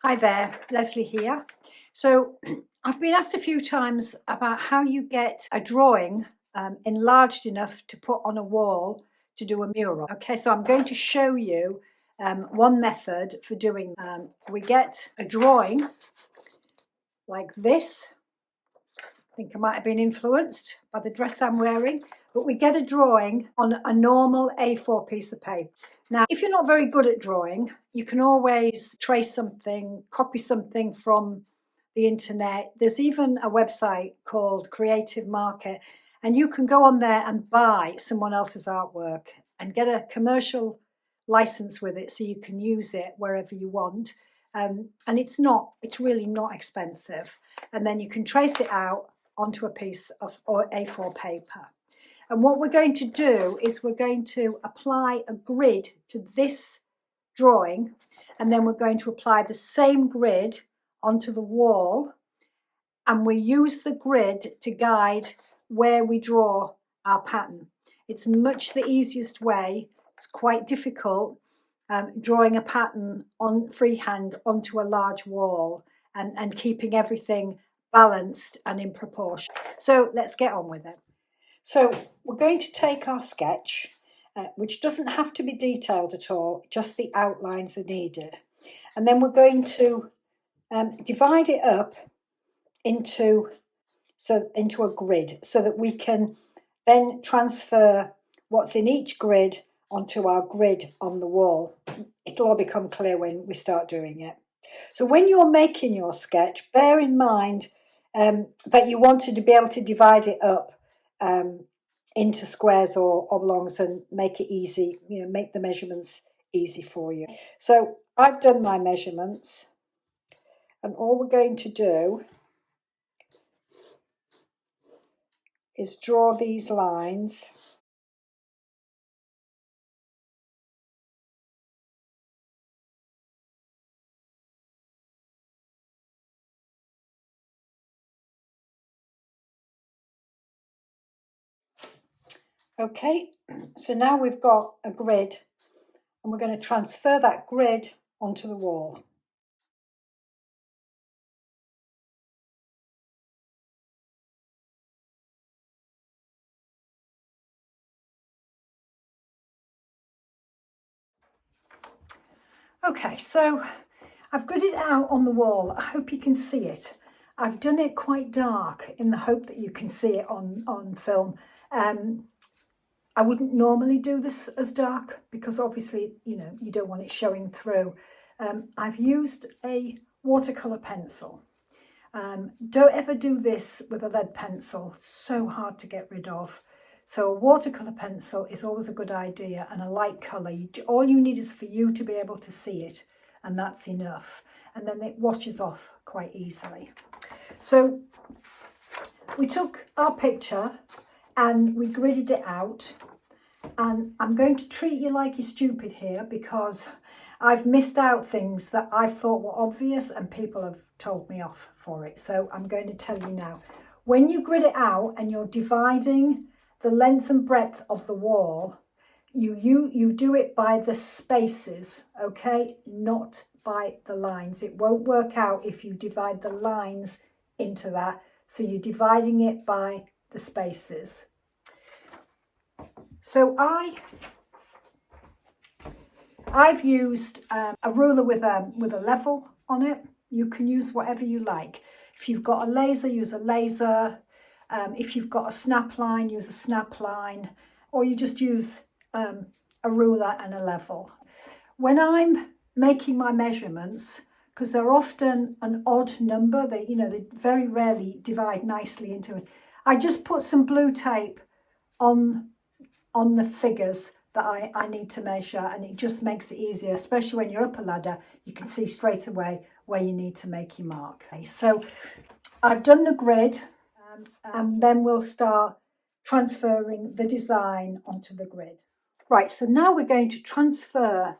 Hi there, Leslie here. So I've been asked a few times about how you get a drawing enlarged enough to put on a wall to do a mural. Okay, so I'm going to show you one method for doing. We get a drawing like this. I think I might have been influenced by the dress I'm wearing, but we get a drawing on a normal A4 piece of paper. Now, if you're not very good at drawing, you can always trace something, copy something from the internet. There's even a website called Creative Market, and you can go on there and buy someone else's artwork and get a commercial license with it so you can use it wherever you want. And it's really not expensive. And then you can trace it out onto a piece of A4 paper. And what we're going to do is we're going to apply a grid to this drawing, and then we're going to apply the same grid onto the wall, and we use the grid to guide where we draw our pattern. It's much the easiest way. It's quite difficult drawing a pattern on freehand onto a large wall and keeping everything balanced and in proportion. So let's get on with it. So we're going to take our sketch, which doesn't have to be detailed at all, just the outlines are needed. And then we're going to divide it up into a grid so that we can then transfer what's in each grid onto our grid on the wall. It'll all become clear when we start doing it. So when you're making your sketch, bear in mind that you wanted to be able to divide it up into squares or oblongs and make it easy, make the measurements easy for you. So I've done my measurements, and all we're going to do is draw these lines. Okay, so now we've got a grid, and we're going to transfer that grid onto the wall. Okay, so I've gridded it out on the wall. I hope you can see it. I've done it quite dark in the hope that you can see it on film. I wouldn't normally do this as dark because obviously, you don't want it showing through. I've used a watercolour pencil. Don't ever do this with a lead pencil. It's so hard to get rid of. So a watercolour pencil is always a good idea, and a light colour. All you need is for you to be able to see it, and that's enough. And then it washes off quite easily. So we took our picture and we gridded it out, and I'm going to treat you like you're stupid here because I've missed out things that I thought were obvious and people have told me off for it. So I'm going to tell you now. When you grid it out and you're dividing the length and breadth of the wall, you do it by the spaces, okay? Not by the lines. It won't work out if you divide the lines into that. So you're dividing it by the spaces. So I've used a ruler with a level on it. You can use whatever you like. If you've got a laser, use a laser. If you've got a snap line, use a snap line, or you just use a ruler and a level. When I'm making my measurements, because they're often an odd number, they very rarely divide nicely into it, I just put some blue tape on the figures that I need to measure, and it just makes it easier, especially when you're up a ladder. You can see straight away where you need to make your mark. Okay, so I've done the grid, and then we'll start transferring the design onto the grid. Right, so now we're going to transfer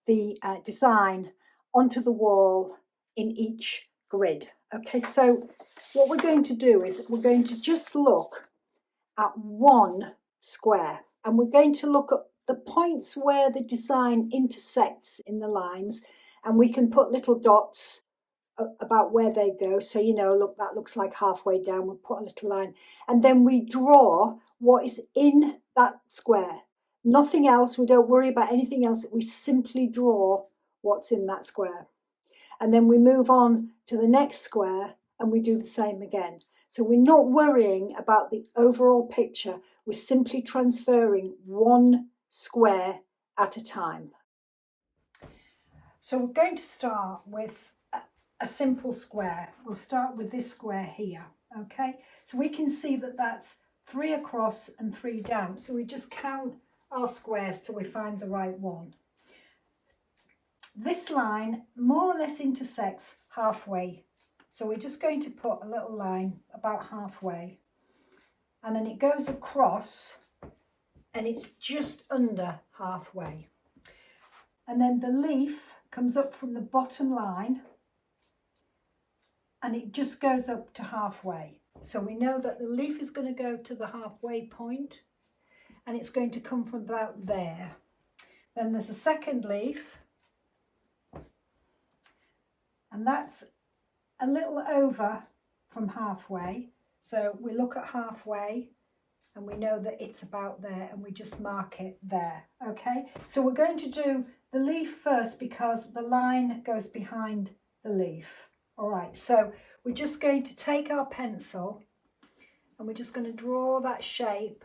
the design onto the wall in each grid. Okay, so what we're going to do is we're going to just look at one square, and we're going to look at the points where the design intersects in the lines, and we can put little dots about where they go. So, you know, look, that looks like halfway down. We'll put a little line, and then we draw what is in that square. Nothing else. We don't worry about anything else. We simply draw what's in that square. And then we move on to the next square and we do the same again. So we're not worrying about the overall picture. We're simply transferring one square at a time. So we're going to start with a simple square. We'll start with this square here, okay? So we can see that that's 3 across and 3 down. So we just count our squares till we find the right one. This line more or less intersects halfway. So we're just going to put a little line about halfway. And then it goes across and it's just under halfway. And then the leaf comes up from the bottom line and it just goes up to halfway. So we know that the leaf is going to go to the halfway point and it's going to come from about there. Then there's a second leaf, and that's a little over from halfway. So we look at halfway and we know that it's about there and we just mark it there. Okay, so we're going to do the leaf first because the line goes behind the leaf. All right, so we're just going to take our pencil and we're just going to draw that shape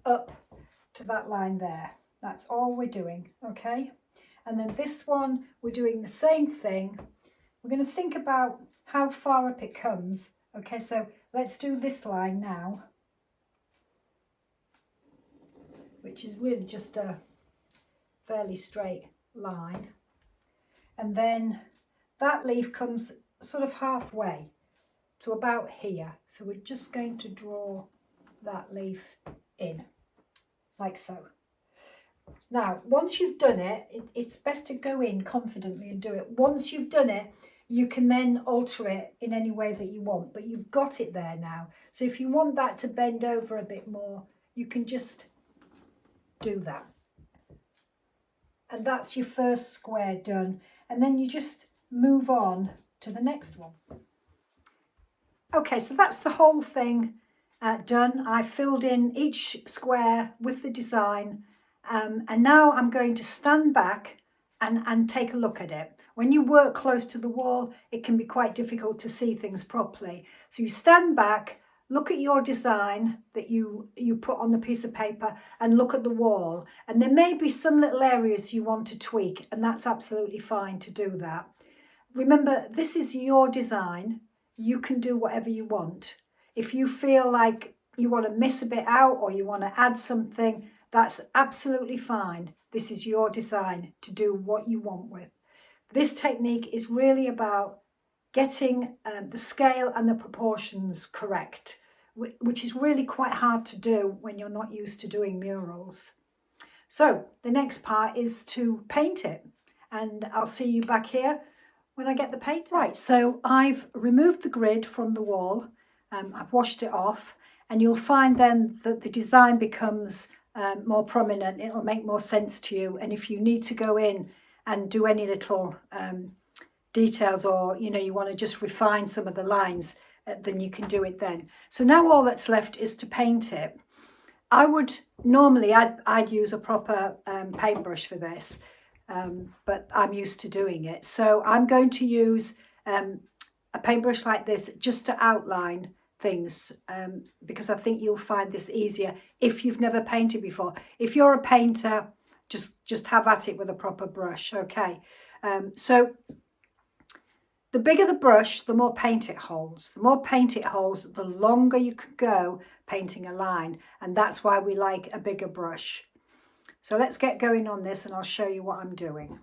up to that line there. That's all we're doing, okay? And then this one, we're doing the same thing. We're going to think about how far up it comes. Okay, so let's do this line now, which is really just a fairly straight line. And then that leaf comes sort of halfway to about here. So we're just going to draw that leaf in, like so. Now, once you've done it, it's best to go in confidently and do it. Once you've done it, you can then alter it in any way that you want, but you've got it there now. So if you want that to bend over a bit more, you can just do that. And that's your first square done. And then you just move on to the next one. Okay, so that's the whole thing done. I filled in each square with the design. And now I'm going to stand back and take a look at it. When you work close to the wall, it can be quite difficult to see things properly. So you stand back, look at your design that you put on the piece of paper and look at the wall. And there may be some little areas you want to tweak, and that's absolutely fine to do that. Remember, this is your design. You can do whatever you want. If you feel like you want to miss a bit out or you want to add something, that's absolutely fine. This is your design to do what you want with. This technique is really about getting the scale and the proportions correct, which is really quite hard to do when you're not used to doing murals. So the next part is to paint it, and I'll see you back here when I get the paint. Right, so I've removed the grid from the wall, I've washed it off, and you'll find then that the design becomes more prominent. It'll make more sense to you, and if you need to go in and do any little details, or you want to just refine some of the lines, then you can do it then. So now all that's left is to paint it. I would normally I'd use a proper paintbrush for this, but I'm used to doing it, so I'm going to use a paintbrush like this just to outline things, because I think you'll find this easier if you've never painted before. If you're a painter, just have at it with a proper brush. Okay, so the bigger the brush, the more paint it holds. The more paint it holds, the longer you can go painting a line, and that's why we like a bigger brush. So let's get going on this and I'll show you what I'm doing.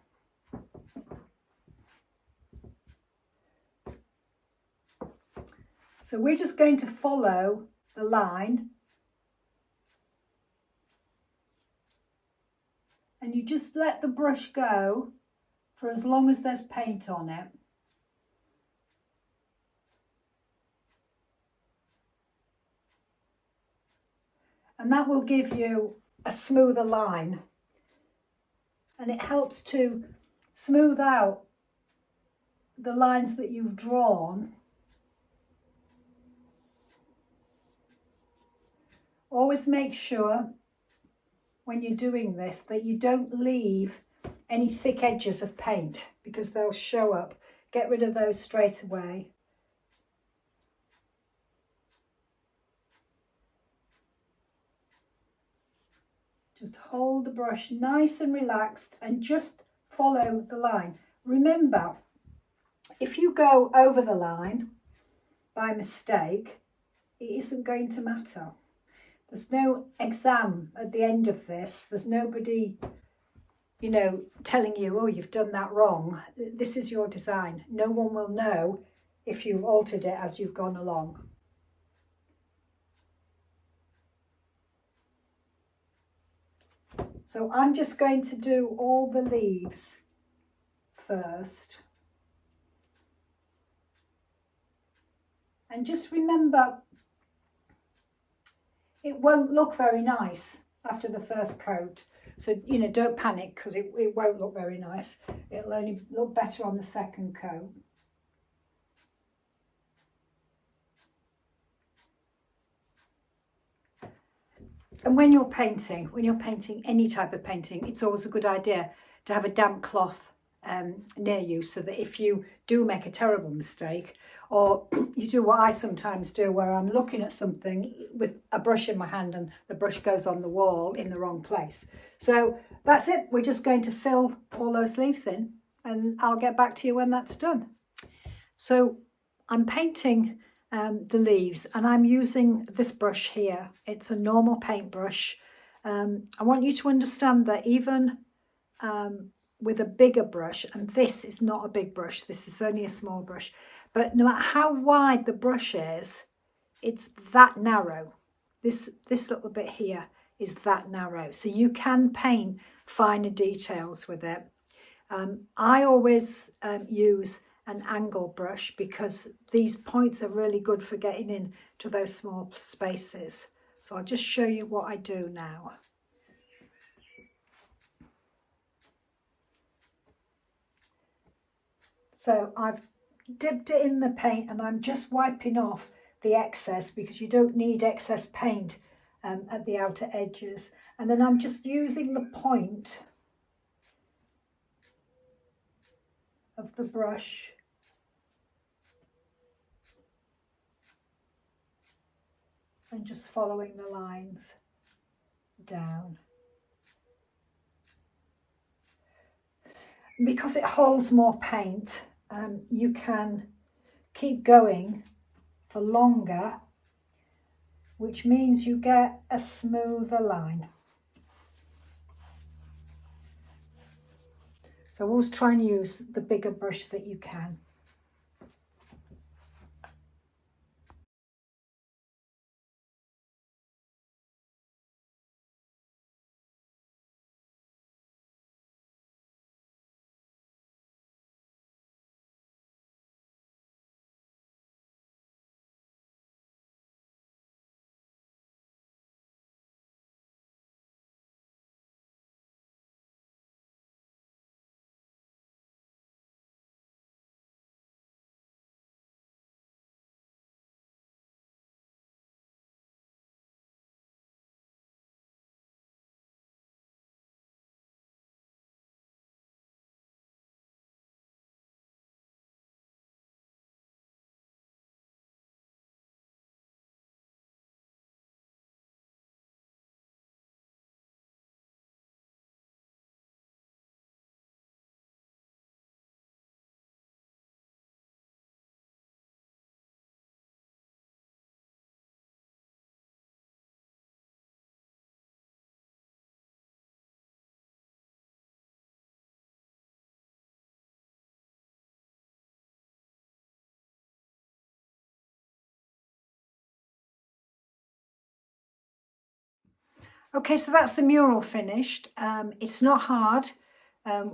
So we're just going to follow the line, and you just let the brush go for as long as there's paint on it. And that will give you a smoother line, and it helps to smooth out the lines that you've drawn, always make sure when you're doing this that you don't leave any thick edges of paint, because they'll show up. Get rid of those straight away. Just hold the brush nice and relaxed and just follow the line. Remember, if you go over the line by mistake, it isn't going to matter. There's no exam at the end of this. There's nobody, you know, telling you, oh, you've done that wrong. This is your design. No one will know if you've altered it as you've gone along. So I'm just going to do all the leaves first. And just remember, it won't look very nice after the first coat. So, you know, don't panic, because it won't look very nice. It'll only look better on the second coat. And when you're painting any type of painting, it's always a good idea to have a damp cloth near you, so that if you do make a terrible mistake, or you do what I sometimes do, where I'm looking at something with a brush in my hand and the brush goes on the wall in the wrong place. So that's it. We're just going to fill all those leaves in, and I'll get back to you when that's done. So I'm painting the leaves, and I'm using this brush here. It's a normal paintbrush. I want you to understand that even with a bigger brush, and this is not a big brush, this is only a small brush, but no matter how wide the brush is, it's that narrow. This little bit here is that narrow, so you can paint finer details with it. I always use an angle brush, because these points are really good for getting in to those small spaces. So I'll just show you what I do now. So I've dipped it in the paint, and I'm just wiping off the excess, because you don't need excess paint at the outer edges. And then I'm just using the point of the brush and just following the lines down. Because it holds more paint, you can keep going for longer, which means you get a smoother line. So always try and use the bigger brush that you can. Okay, so that's the mural finished. It's not hard.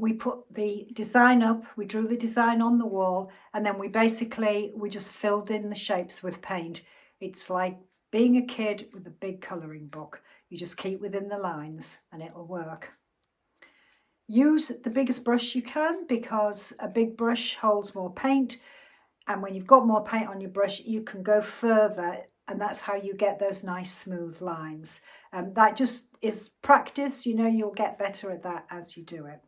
We put the design up, we drew the design on the wall, and then we just filled in the shapes with paint. It's like being a kid with a big colouring book. You just keep within the lines and it'll work. use the biggest brush you can, because a big brush holds more paint, and when you've got more paint on your brush you can go further, and that's how you get those nice smooth lines. That just is practice, you know, you'll get better at that as you do it.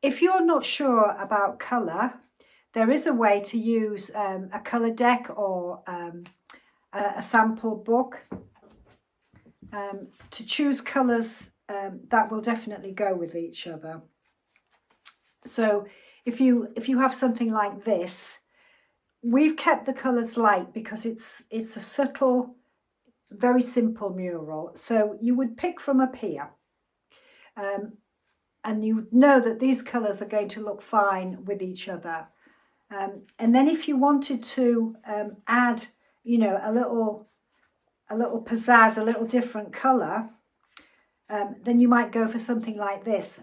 If you're not sure about colour, there is a way to use a colour deck or a sample book to choose colours that will definitely go with each other. So if you have something like this, we've kept the colours light because it's a subtle, very simple mural. So you would pick from up here, and you know that these colours are going to look fine with each other. And then if you wanted to add, you know, a little pizzazz, a little different colour, then you might go for something like this.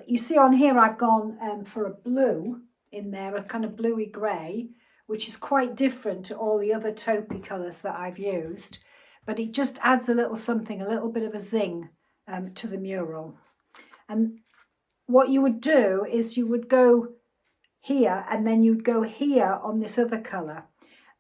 You see on here I've gone for a blue in there, a kind of bluey grey, which is quite different to all the other taupey colours that I've used, but it just adds a little something, a little bit of a zing to the mural. And what you would do is you would go here and then you'd go here on this other colour,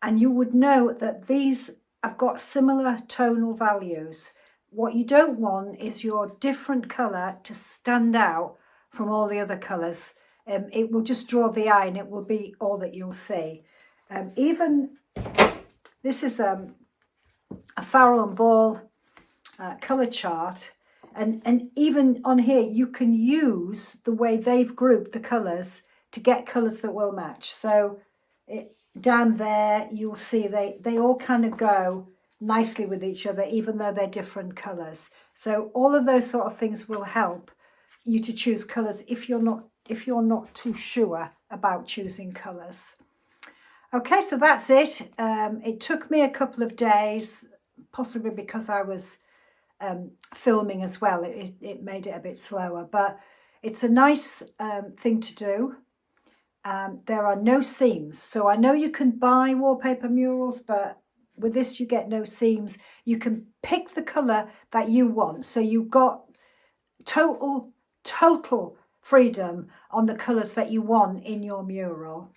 and you would know that these have got similar tonal values. What you don't want is your different colour to stand out from all the other colours. It will just draw the eye and it will be all that you'll see. Even this is a Farrow and Ball colour chart, and even on here you can use the way they've grouped the colours to get colours that will match. So down there you'll see they all kind of go nicely with each other, even though they're different colours. So all of those sort of things will help you to choose colours if you're not too sure about choosing colours. Okay, so that's it. It took me a couple of days, possibly because I was filming as well. It made it a bit slower, but it's a nice thing to do. There are no seams, so I know you can buy wallpaper murals, but with this you get no seams. You can pick the colour that you want, so you've got total freedom on the colours that you want in your mural.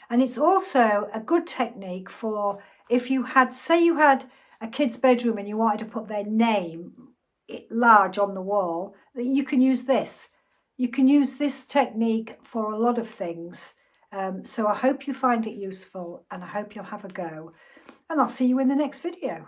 And it's also a good technique for if you had, say you had a kid's bedroom and you wanted to put their name large on the wall, you can use this. You can use this technique for a lot of things. So I hope you find it useful, and I hope you'll have a go. And I'll see you in the next video.